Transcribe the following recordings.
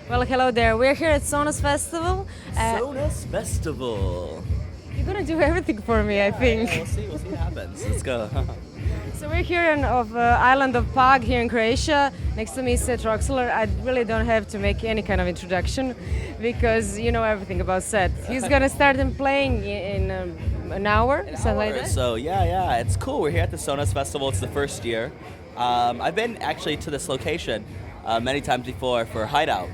Well, hello there. We're here at Sonus Festival. Sonus Festival. You're gonna do everything for me, I think. Yeah, we'll see what happens. Let's go. So we're here on island of Pag here in Croatia. Next to me is Seth Troxler. I really don't have to make any kind of introduction because you know everything about Seth. He's gonna start and playing in an hour, something like that. So yeah, it's cool. We're here at the Sonus Festival. It's the first year. I've been actually to this location many times before for Hideout,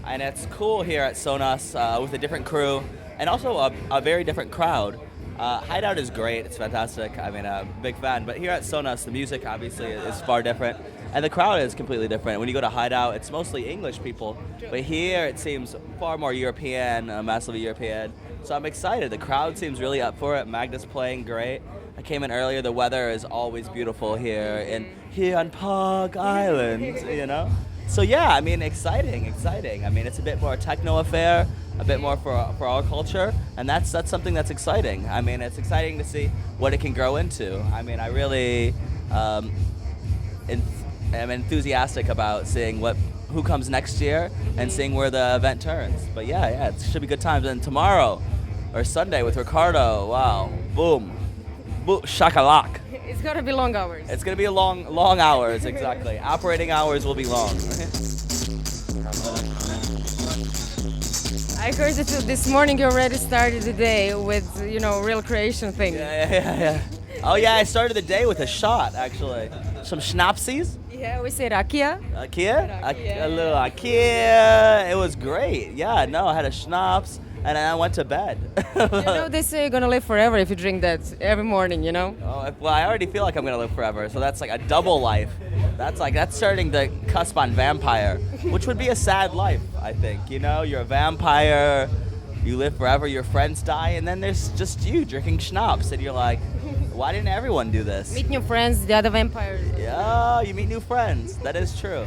and it's cool here at Sonus with a different crew and also a very different crowd. Hideout is great. It's fantastic. I mean, I'm a big fan. But here at Sonus, the music obviously is far different, and the crowd is completely different. When you go to Hideout, it's mostly English people, but here it seems far more European, massively European. So I'm excited. The crowd seems really up for it. Magda's playing great. I came in earlier. The weather is always beautiful here on Pog Island, you know? So yeah, I mean, exciting. I mean, it's a bit more techno affair, a bit more for our culture, and that's something that's exciting. I mean, it's exciting to see what it can grow into. I mean, I really am enthusiastic about seeing who comes next year and seeing where the event turns. But yeah, it should be good times. And tomorrow, or Sunday with Ricardo, wow, boom, shakalak. It's gonna be long hours. It's gonna be long hours, exactly. Operating hours will be long. I heard that this morning you already started the day with, real creation thing. Yeah. Oh yeah, I started the day with a shot, actually. Some schnapsies. Yeah, we say rakia. A little Akia. It was great. Yeah, no, I had a schnapps and then I went to bed. They say you're gonna live forever if you drink that every morning, Oh, well, I already feel like I'm gonna live forever, so that's like a double life. That's starting the cusp on vampire, which would be a sad life, I think. You're a vampire, you live forever, your friends die, and then there's just you drinking schnapps, and you're like, why didn't everyone do this? Meet new friends, the other vampires. Yeah, you meet new friends. That is true.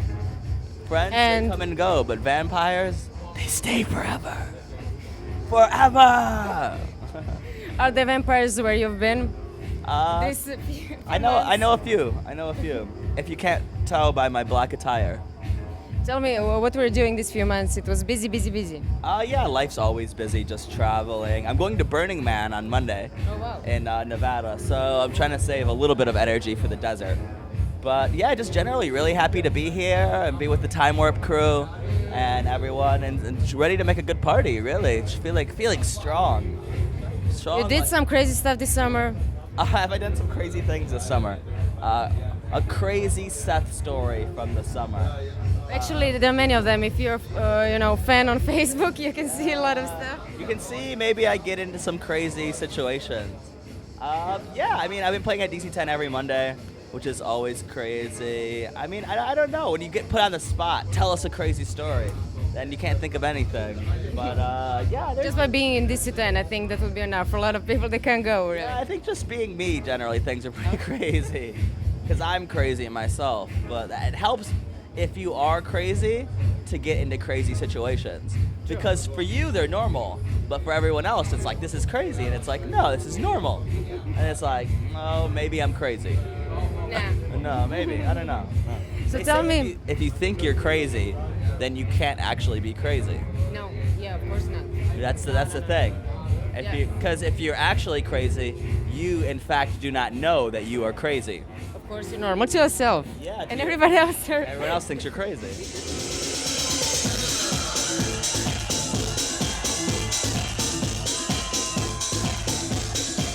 Friends, they come and go, but vampires, they stay forever. Forever! Are the vampires where you've been? I know a few. If you can't tell by my black attire. Tell me what we're doing these few months. It was busy. Yeah, life's always busy, just traveling. I'm going to Burning Man on Monday in Nevada, so I'm trying to save a little bit of energy for the desert. But yeah, just generally really happy to be here and be with the Time Warp crew and everyone, and ready to make a good party. Really, just feeling strong. You did some crazy stuff this summer. Have I done some crazy things this summer? A crazy Seth story from the summer. Actually, there are many of them. If you're, fan on Facebook, you can see a lot of stuff. You can see maybe I get into some crazy situations. Yeah, I mean, I've been playing at DC-10 every Monday, which is always crazy. I mean, I don't know. When you get put on the spot, tell us a crazy story, then you can't think of anything. But yeah. Just by being in DC-10, I think that would be enough for a lot of people that can't go, really. Yeah, I think just being me, generally, things are pretty crazy. Because I'm crazy myself. But it helps if you are crazy to get into crazy situations. Because for you, they're normal. But for everyone else, it's like, this is crazy. And it's like, no, this is normal. And it's like, oh, maybe I'm crazy. Nah. No, maybe. I don't know. So tell me. If you think you're crazy, then you can't actually be crazy. No. Yeah, of course not. That's the thing. Because if you're actually crazy, you in fact do not know that you are crazy. Of course, you're normal to yourself. Yeah. And everybody else. Everyone else thinks you're crazy.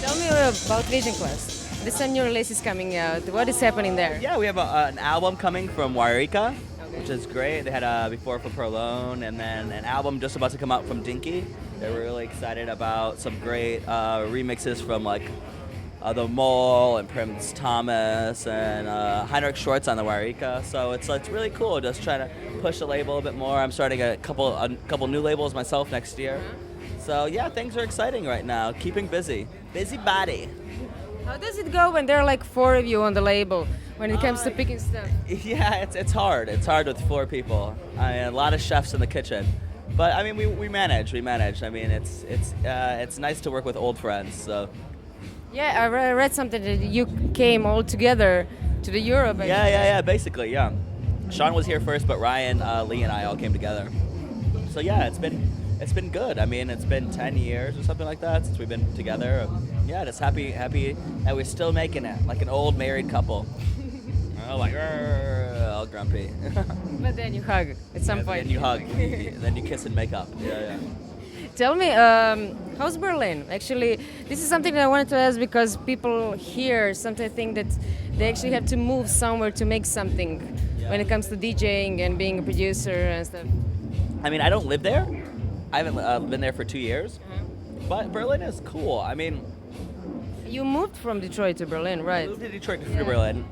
Tell me about Vision Quest. There's some new releases coming out. What is happening there? Yeah, we have an album coming from Wairika, which is great. They had Before for Prolone, and then an album just about to come out from Dinky. They're really excited about some great remixes from like The Mole and Prince Thomas and Heinrich Schwartz on the Wairika. So it's really cool. Just trying to push the label a bit more. I'm starting a couple new labels myself next year. So yeah, things are exciting right now. Keeping busy. Busybody. How does it go when there are like 4 of you on the label when it comes to picking stuff? Yeah, it's hard. It's hard with 4 people. I mean, a lot of chefs in the kitchen. But I mean, we manage. I mean, it's nice to work with old friends. So. Yeah, I read something that you came all together to the Europe. Yeah. Basically, yeah. Sean was here first, but Ryan, Lee, and I all came together. So yeah, it's been good. I mean, it's been 10 years or something like that since we've been together. Yeah, just happy that we're still making it like an old married couple. Oh, like all grumpy. But then you hug at some point. Then you hug, then you kiss and make up. Yeah. Tell me, how's Berlin? Actually, this is something that I wanted to ask because people here sometimes think that they actually have to move somewhere to make something when it comes to DJing and being a producer and stuff. I mean, I don't live there. I haven't been there for 2 years. But Berlin is cool. I mean, you moved from Detroit to Berlin, right? I moved to Detroit to Berlin,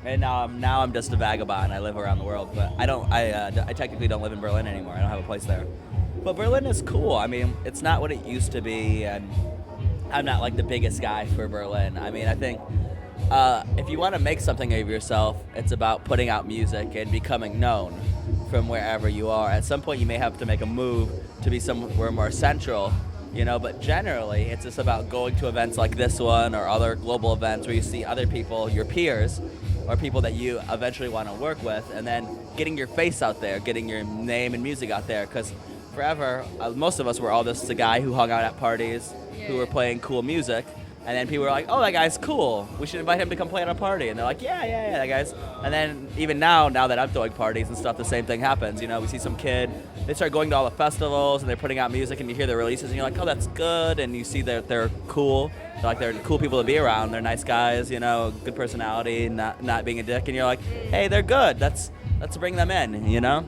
and now I'm just a vagabond. I live around the world, but I technically don't live in Berlin anymore. I don't have a place there. But Berlin is cool. I mean, it's not what it used to be, and I'm not like the biggest guy for Berlin. I mean, I think if you want to make something of yourself, it's about putting out music and becoming known from wherever you are. At some point, you may have to make a move to be somewhere more central, but generally, it's just about going to events like this one or other global events where you see other people, your peers, or people that you eventually want to work with, and then getting your face out there, getting your name and music out there, because forever, most of us were all just the guy who hung out at parties, who were playing cool music, and then people were like, oh, that guy's cool. We should invite him to come play at our party. And they're like, yeah, that guy's. And then even now that I'm throwing parties and stuff, the same thing happens. We see some kid, they start going to all the festivals and they're putting out music and you hear their releases and you're like, oh, that's good. And you see that they're cool. They're cool people to be around. They're nice guys, good personality, not being a dick. And you're like, hey, they're good. Let's bring them in,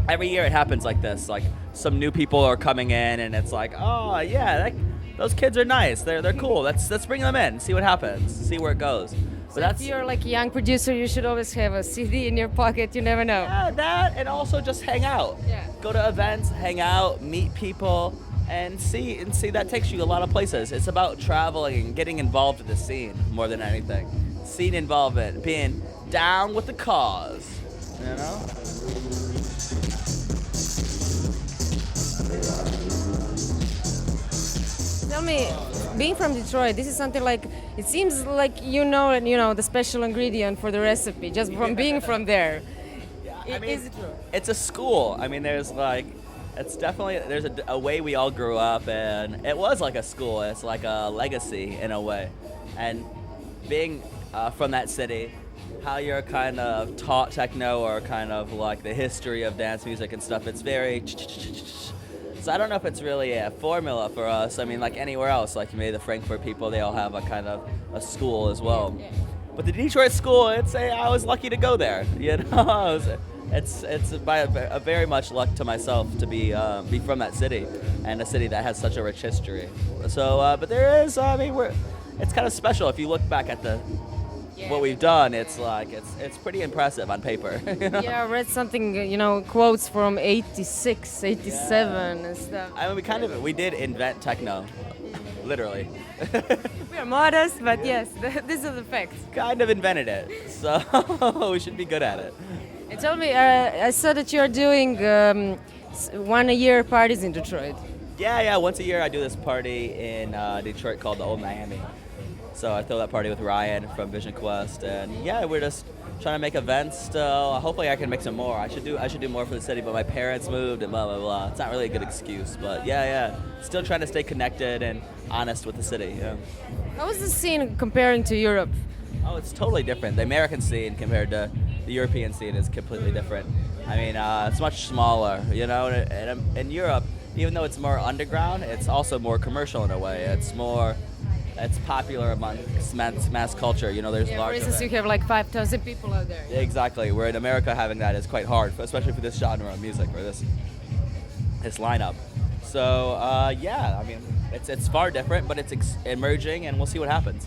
Every year it happens like this. Like some new people are coming in and it's like, oh, yeah, those kids are nice. They're cool. Let's bring them in. See what happens. See where it goes. So if you're like a young producer, you should always have a CD in your pocket. You never know. Yeah, that and also just hang out. Yeah. Go to events, hang out, meet people, and see that takes you a lot of places. It's about traveling and getting involved with the scene more than anything. Scene involvement, being down with the cause. Tell me, being from Detroit, this is something like, it seems like the special ingredient for the recipe, just from being from there. Yeah, is it true? It's a school. I mean, there's a way we all grew up, and it was like a school. It's like a legacy in a way. And being from that city, how you're kind of taught techno or kind of like the history of dance music and stuff, it's very... So I don't know if it's really a formula for us. I mean, like anywhere else, like maybe the Frankfurt people, they all have a kind of a school as well. Yeah. But the Detroit school, I was lucky to go there. It's by a very much luck to myself to be from that city and a city that has such a rich history. So, but there is, it's kind of special if you look back at what we've done. It's pretty impressive on paper. Yeah, I read something, quotes from 86, 87 and stuff. I mean, we did invent techno, literally. We are modest, but yes, these are the facts. Kind of invented it, so we should be good at it. And tell me, I saw that you're doing 1 a year parties in Detroit. Yeah, once a year I do this party in Detroit called the Old Miami. So I throw that party with Ryan from Vision Quest, and yeah, we're just trying to make events still. Hopefully I can make some more. I should do more for the city, but my parents moved and blah, blah, blah. It's not really a good excuse, but yeah. Still trying to stay connected and honest with the city, yeah. How is the scene comparing to Europe? Oh, it's totally different. The American scene compared to the European scene is completely different. I mean, it's much smaller, and in Europe, even though it's more underground, it's also more commercial in a way. It's popular amongst mass culture. There's large. For instance, events. you have like 5,000 people out there. Exactly. Where in America, having that is quite hard, especially for this genre of music or this lineup. So I mean, it's far different, but it's emerging, and we'll see what happens.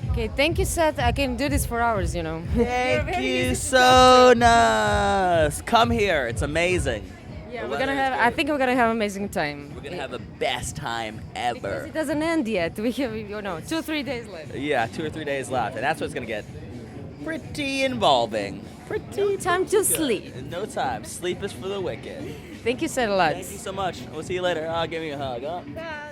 Okay, thank you, Seth. I can do this for hours. Thank you, Sonus. Come here. It's amazing. Yeah, I think we're gonna have an amazing time. We're gonna have the best time ever. Because it doesn't end yet. We have 2-3 days left. Yeah, 2 or 3 days left, and that's what's gonna get pretty involving. No time to sleep. No time. Sleep is for the wicked. Thank you, Seth, a lot. Thank you so much. We'll see you later. Give me a hug. Huh? Bye.